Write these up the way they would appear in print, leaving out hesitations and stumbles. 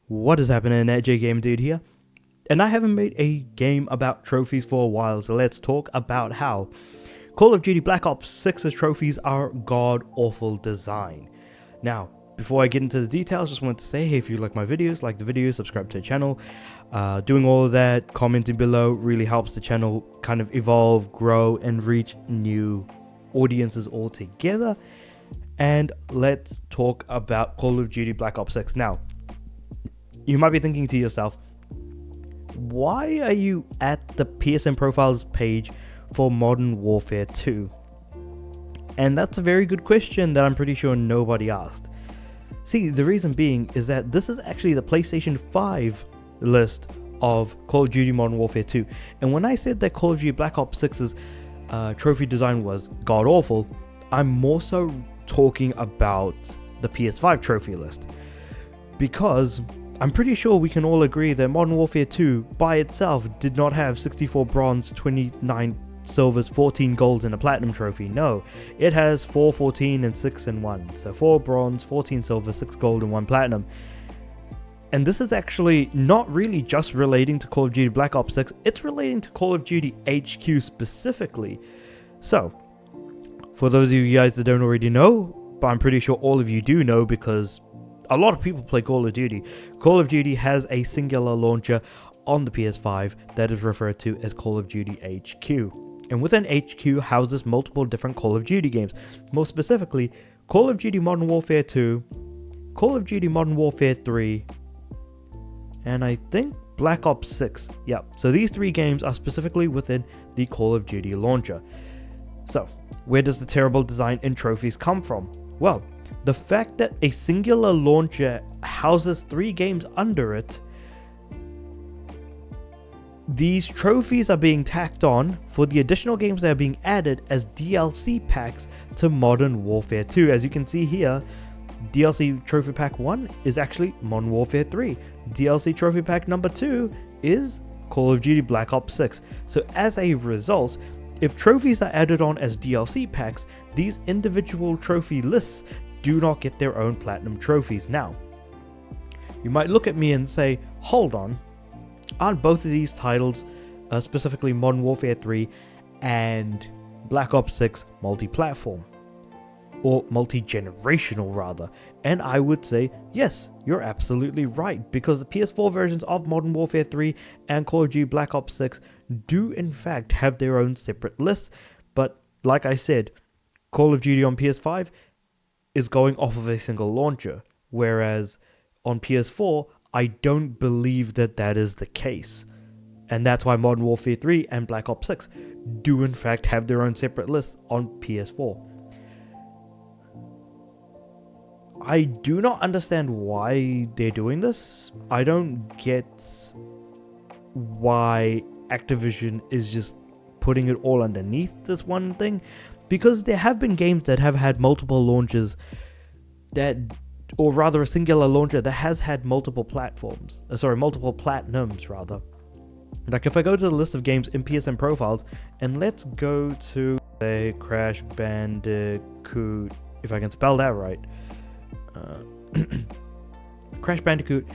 What is happening? AJ Game Dude here, and I haven't made a game about trophies for a while, so let's talk about how Call of Duty Black Ops 6's trophies are god-awful design. Now, before I get into the details, just wanted to say, hey, if you like my videos, like the video, subscribe to the channel. Doing all of that, commenting below really helps the channel kind of evolve, grow, and reach new audiences altogether. And let's talk about Call of Duty Black Ops 6. Now, you might be thinking to yourself, why are you at the PSN profiles page for Modern Warfare 2? And that's a very good question that I'm pretty sure nobody asked. See, the reason being is that this is actually the PlayStation 5 list of Call of Duty Modern Warfare 2. And when I said that Call of Duty Black Ops 6's trophy design was god-awful, I'm more so talking about the PS5 trophy list. Because I'm pretty sure we can all agree that Modern Warfare 2 by itself did not have 64 bronze, 29 silvers, 14 golds, and a platinum trophy. No, it has 4, 14, and 6 and 1. So 4 bronze, 14 silver, 6 gold, and 1 platinum. And this is actually not really just relating to Call of Duty Black Ops 6, it's relating to Call of Duty HQ specifically. So, for those of you guys that don't already know, but I'm pretty sure all of you do know because a lot of people play Call of Duty. Call of Duty has a singular launcher on the PS5 that is referred to as Call of Duty HQ. And within HQ houses multiple different Call of Duty games. More specifically, Call of Duty Modern Warfare 2, Call of Duty Modern Warfare 3, and I think Black Ops 6. Yep, so these 3 games are specifically within the Call of Duty launcher. So, where does the terrible design in trophies come from? Well, the fact that a singular launcher houses 3 games under it, these trophies are being tacked on for the additional games that are being added as DLC packs to Modern Warfare 2. As you can see here, DLC Trophy Pack 1 is actually Modern Warfare 3. DLC Trophy Pack number 2 is Call of Duty Black Ops 6. So as a result, if trophies are added on as DLC packs, these individual trophy lists do not get their own platinum trophies. Now, you might look at me and say, hold on, aren't both of these titles, specifically Modern Warfare 3 and Black Ops 6, multi-platform? Or multi-generational rather? And I would say, yes, you're absolutely right, because the PS4 versions of Modern Warfare 3 and Call of Duty Black Ops 6 do in fact have their own separate lists, but like I said, Call of Duty on PS5 is going off of a single launcher, whereas on PS4, I don't believe that that is the case. And that's why Modern Warfare 3 and Black Ops 6 do in fact have their own separate lists on PS4. I do not understand why they're doing this. I don't get why Activision is just putting it all underneath this one thing, because there have been games that have had multiple launches that, or rather a singular launcher that has had multiple platforms, multiple platinums rather. Like if I go to the list of games in PSN profiles, and let's go to say Crash Bandicoot, if I can spell that right. Crash Bandicoot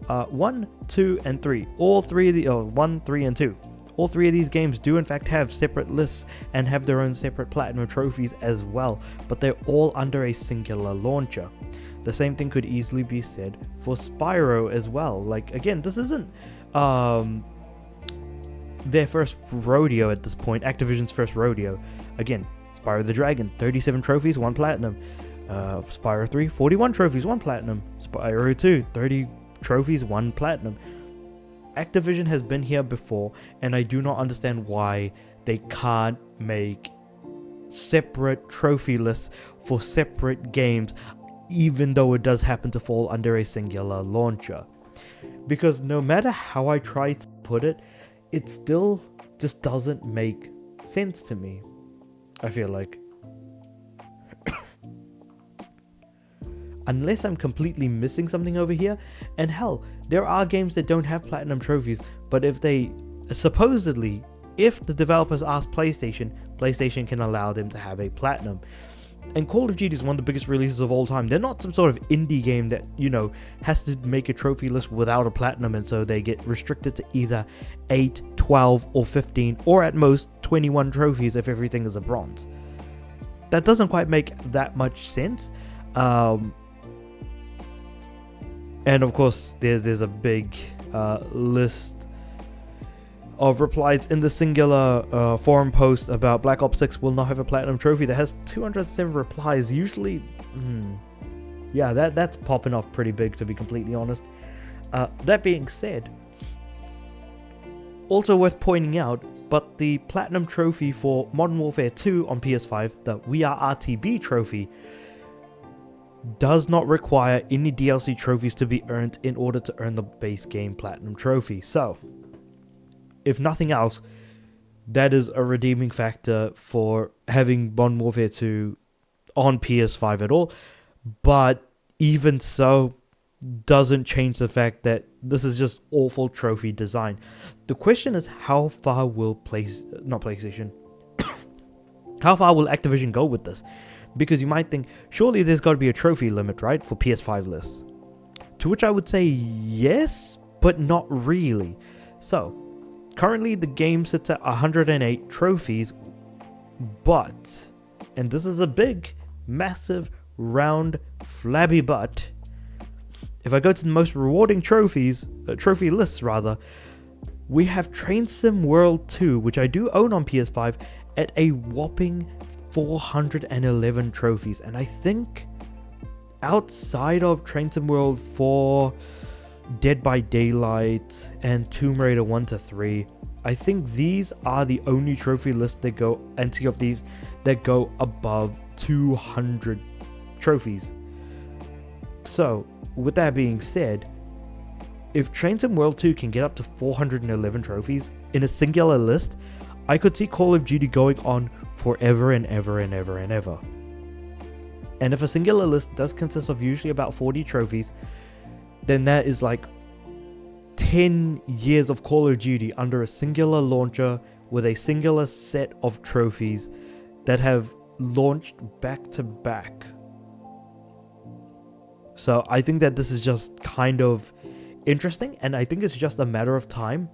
1, 2, and 3. All 3 of the 1, 3, and 2. All 3 of these games do in fact have separate lists and have their own separate platinum trophies as well, but they're all under a singular launcher. The same thing could easily be said for Spyro as well. Like again, this isn't their first rodeo at this point, Activision's first rodeo. Again, Spyro the Dragon, 37 trophies, 1 platinum. Spyro 3, 41 trophies, 1 platinum. Spyro 2, 30 trophies, 1 platinum. Activision has been here before, and I do not understand why they can't make separate trophy lists for separate games, even though it does happen to fall under a singular launcher. Because no matter how I try to put it, it still just doesn't make sense to me, I feel like. Unless I'm completely missing something over here. And hell, there are games that don't have platinum trophies, but if they, supposedly, if the developers ask PlayStation, PlayStation can allow them to have a platinum. And Call of Duty is one of the biggest releases of all time. They're not some sort of indie game that, has to make a trophy list without a platinum, and so they get restricted to either 8, 12, or 15, or at most 21 trophies if everything is a bronze. That doesn't quite make that much sense. And of course, there's a big list of replies in the singular forum post about Black Ops 6 will not have a platinum trophy that has 207 replies. Usually, yeah, that's popping off pretty big, to be completely honest. That being said, also worth pointing out, but the platinum trophy for Modern Warfare 2 on PS5, the We Are RTB trophy, does not require any DLC trophies to be earned in order to earn the base game platinum trophy. So, if nothing else, that is a redeeming factor for having Modern Warfare 2 on PS5 at all. But even so, doesn't change the fact that this is just awful trophy design. The question is, how far will how far will Activision go with this? Because you might think, surely there's got to be a trophy limit, right, for PS5 lists? To which I would say yes, but not really. So, currently the game sits at 108 trophies, but, and this is a big, massive, round, flabby but, if I go to the most rewarding trophy lists rather, we have Train Sim World 2, which I do own on PS5, at a whopping 411 trophies. And I think outside of Train Sim World 4, Dead by Daylight, and Tomb Raider 1 to 3, I think these are the only trophy lists that go, and Sea of Thieves, that go above 200 trophies. So, with that being said, if Train Sim World 2 can get up to 411 trophies in a singular list, I could see Call of Duty going on forever and ever and ever and ever. And if a singular list does consist of usually about 40 trophies, then that is like 10 years of Call of Duty under a singular launcher with a singular set of trophies that have launched back to back. So I think that this is just kind of interesting, and I think it's just a matter of time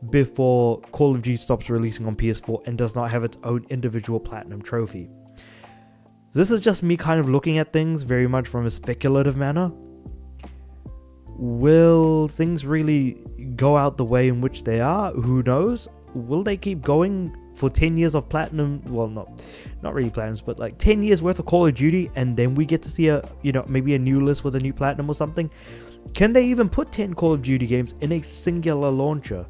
before Call of Duty stops releasing on PS4 and does not have its own individual platinum trophy. This is just me kind of looking at things very much from a speculative manner. Will things really go out the way in which they are? Who knows? Will they keep going for 10 years of platinum? Well, not really platinums, but like 10 years worth of Call of Duty, and then we get to see maybe a new list with a new platinum or something? Can they even put 10 Call of Duty games in a singular launcher?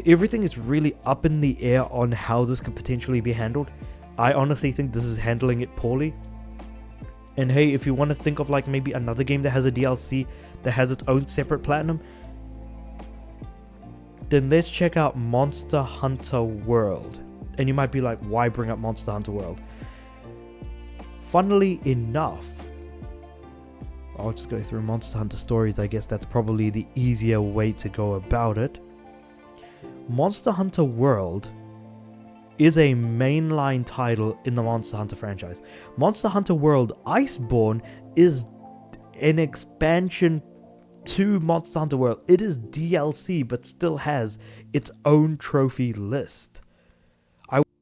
Everything is really up in the air on how this could potentially be handled. I honestly think this is handling it poorly. And hey, if you want to think of like maybe another game that has a DLC that has its own separate platinum, then let's check out Monster Hunter World. And you might be like, why bring up Monster Hunter World? Funnily enough, I'll just go through Monster Hunter stories. I guess that's probably the easier way to go about it. Monster Hunter World is a mainline title in the Monster Hunter franchise. Monster Hunter World Iceborne is an expansion to Monster Hunter World. It is DLC, but still has its own trophy list.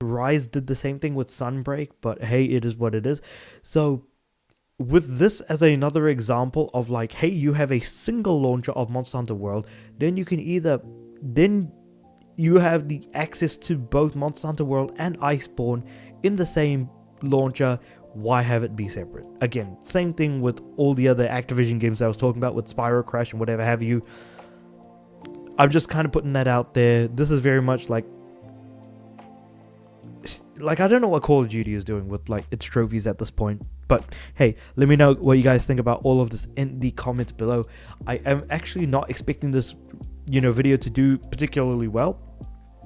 Rise did the same thing with Sunbreak, but hey, it is what it is. So with this as another example of like, hey, you have a single launcher of Monster Hunter World, then you have the access to both Monster Hunter World and Iceborne in the same launcher. Why have it be separate? Again, same thing with all the other Activision games I was talking about with Spyro, Crash, and whatever have you. I'm just kind of putting that out there. This is very much like I don't know what Call of Duty is doing with like its trophies at this point. But hey, let me know what you guys think about all of this in the comments below. I am actually not expecting this video to do particularly well,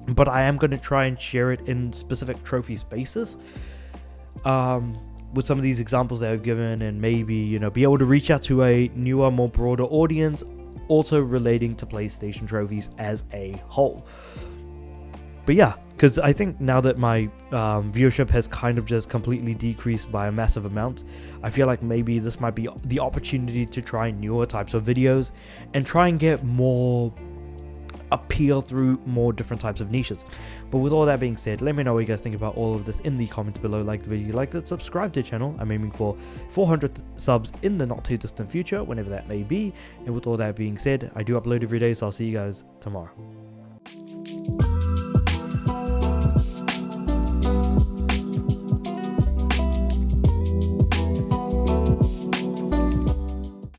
but I am going to try and share it in specific trophy spaces with some of these examples that I've given, and maybe be able to reach out to a newer, more broader audience, also relating to PlayStation trophies as a whole. But yeah, because I think now that my viewership has kind of just completely decreased by a massive amount, I feel like maybe this might be the opportunity to try newer types of videos and try and get more appeal through more different types of niches. But with all that being said, let me know what you guys think about all of this in the comments below. Like the video if you liked it, subscribe to the channel. I'm aiming for 400 subs in the not too distant future, whenever that may be. And with all that being said, I do upload every day, so I'll see you guys tomorrow.